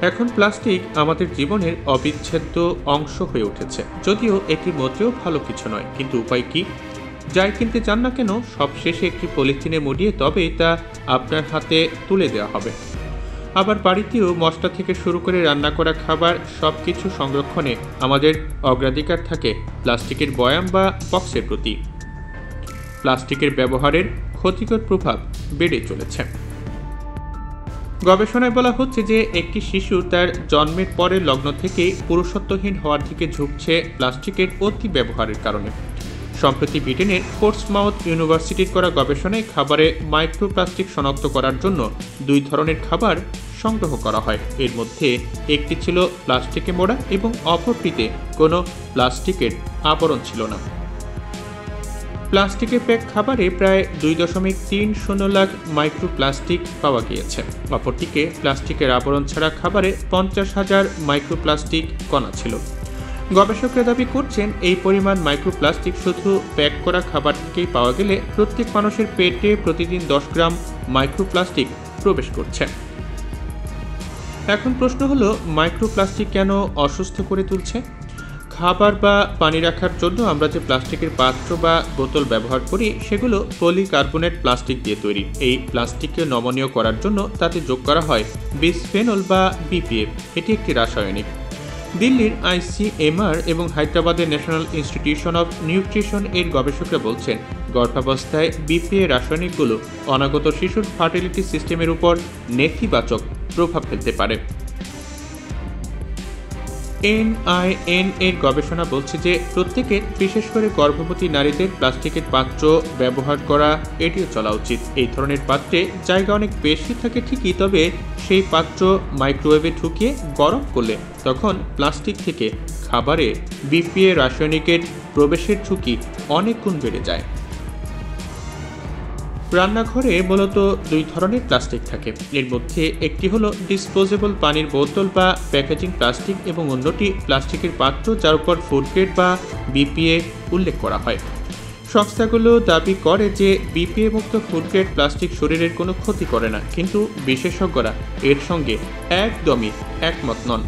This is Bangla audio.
এখন প্লাস্টিক আমাদের জীবনের অবিচ্ছেদ্য অংশ হয়ে উঠেছে, যদিও এটি মোটেও ভালো কিছু নয়। কিন্তু উপায় কি? যাই কিনতে চান না কেন, সবশেষে একটি পলিথিনে মুড়িয়ে তবেই তা আপনার হাতে তুলে দেওয়া হবে। আবার বাড়িতেও মশলা থেকে শুরু করে রান্না করা খাবার সব কিছু সংরক্ষণে আমাদের অগ্রাধিকার থাকে প্লাস্টিকের বয়াম বা বক্সের প্রতি। প্লাস্টিকের ব্যবহারের ক্ষতিকর প্রভাব বেড়ে চলেছে। গবেষণায় বলা হচ্ছে যে একটি শিশু তার জন্মের পরের লগ্ন থেকে পুরুষত্বহীন হওয়ার দিকে ঝুঁকছে প্লাস্টিকের অতি ব্যবহারের কারণে। সম্প্রতি ব্রিটেনের পোর্টসমাউথ ইউনিভার্সিটির করা গবেষণায় খাবারে মাইক্রোপ্লাস্টিক শনাক্ত করার জন্য 2 ধরনের খাবার সংগ্রহ করা হয়। এর মধ্যে একটি ছিল প্লাস্টিকে মোড়া এবং অপরটিতে কোনো প্লাস্টিকের আবরণ ছিল না। প্লাস্টিকের প্যাক খাবারে প্রায় 2.30 লাখ মাইক্রোপ্লাস্টিক পাওয়া গিয়েছে। অপরদিকে প্লাস্টিকের আবরণ ছাড়া খাবারে 50,000 মাইক্রোপ্লাস্টিক কণা ছিল। গবেষকরা দাবি করছেন এই পরিমাণ মাইক্রোপ্লাস্টিক শুধু প্যাক করা খাবার থেকেই পাওয়া গেলে প্রত্যেক মানুষের পেটে প্রতিদিন 10 গ্রাম মাইক্রোপ্লাস্টিক প্রবেশ করছে। এখন প্রশ্ন হলো, মাইক্রোপ্লাস্টিক কেন অসুস্থ করে তুলছে? খাবার বা পানি রাখার জন্য আমরা যে প্লাস্টিকের পাত্র বা বোতল ব্যবহার করি সেগুলো পলিকার্বনেট প্লাস্টিক দিয়ে তৈরি। এই প্লাস্টিককে নমনীয় করার জন্য তাতে যোগ করা হয় বিসফেনল বা বিপিএ। এটি একটি রাসায়নিক। দিল্লির ICMR এবং হায়দ্রাবাদের ন্যাশনাল ইনস্টিটিউশন অফ নিউট্রিশন এর গবেষকরা বলছেন, গর্ভাবস্থায় বিপিএ রাসায়নিকগুলো অনাগত শিশুর ফার্টিলিটি সিস্টেমের উপর নেতিবাচক প্রভাব ফেলতে পারে। NIN এর গবেষণা বলছে যে প্রত্যেকের, বিশেষ করে গর্ভবতী নারীদের প্লাস্টিকের পাত্র ব্যবহার করা এড়িয়ে চলা উচিত। এই ধরনের পাত্রে জায়গা অনেক বেশি থাকে ঠিকই, তবে সেই পাত্র মাইক্রোওয়েভে ঢুকিয়ে গরম করলে তখন প্লাস্টিক থেকে খাবারে বিপিএ রাসায়নিকের প্রবেশের ঝুঁকি অনেক গুণ বেড়ে যায়। রান্নাঘরে মূলত 2 ধরনের প্লাস্টিক থাকে। এর মধ্যে একটি হলো ডিসপোজেবল পানির বোতল বা প্যাকেজিং প্লাস্টিক এবং অন্যটি প্লাস্টিকের পাত্র যার উপর ফুড গ্রেড বা বিপিএ উল্লেখ করা হয়। সংস্থাগুলো দাবি করে যে বিপিএ মুক্ত ফুড গ্রেড প্লাস্টিক শরীরের কোনো ক্ষতি করে না, কিন্তু বিশেষজ্ঞরা এর সঙ্গে একদমই একমত নন।